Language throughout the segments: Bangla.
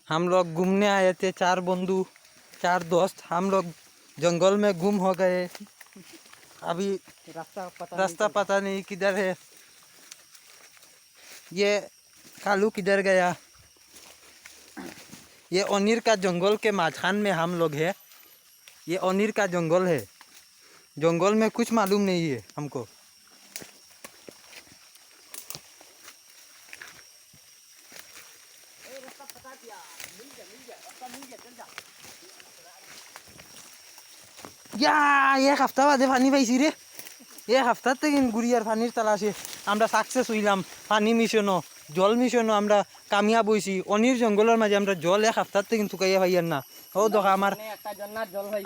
हम लोग घूमने आए थे, 4 बंधु 4 दोस्त। हम लोग जंगल में गुम हो गए। अभी रास्ता पता नहीं किधर है। ये कालू किधर गया। ये ओनीर का जंगल के माझखान में हम लोग है। ये ओनीर का जंगल है। जंगल में कुछ मालूम नहीं है हमको। या एक हफ्ता बादे पानी पाइছি रे। एक हफ्ता থেকে গুড়িয়ার পানির তালাশে আমরা সাকসেস হইলাম। পানি মিশনও জল মিশনও আমরা কামিয়াব হইছি। অনির জঙ্গলের মাঝে আমরা জল এক হপ্তার থেকে শুকাইয়া পাইয়ার না। ও দেখো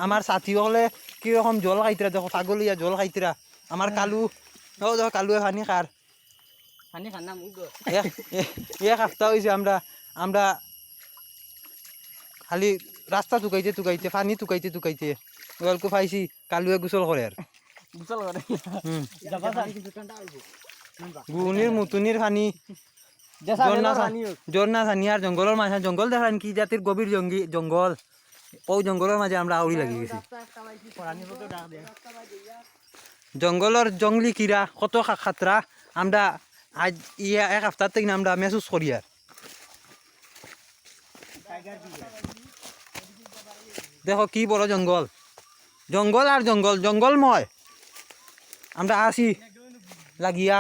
আমার সাথী হলে কিরকম জল খাইতরা, দেখো ছাগলিয়া জল খাইতরা। আমার কালু, ও দেখো কালুয়ে পানি খার। পানি খানা মুগ এক হপ্তাহ হয়েছে আমরা আমরা খালি রাস্তা টুকাইতে পানি টুকাইতে গল্প পাইছি। কালুয়ে গোসল করে আর গোসল করে গুনির মুতুনির পানি ঝর্ণা ছানি আর জঙ্গলের মাঝে জঙ্গল দেখান কি জাতির গভীর জঙ্গল। ও জঙ্গলের মাঝে আমরা আউরি লাগি গেছি। জঙ্গলের জঙ্গলি কিরা কত খাতরা আমরা আজ ইয়া এক হপ্তাহ থেকে আমরা মেসুজ করি আর। দেখো কি বড় জঙ্গল, জঙ্গল আর জঙ্গলময় আমরা আসি লাগিয়া।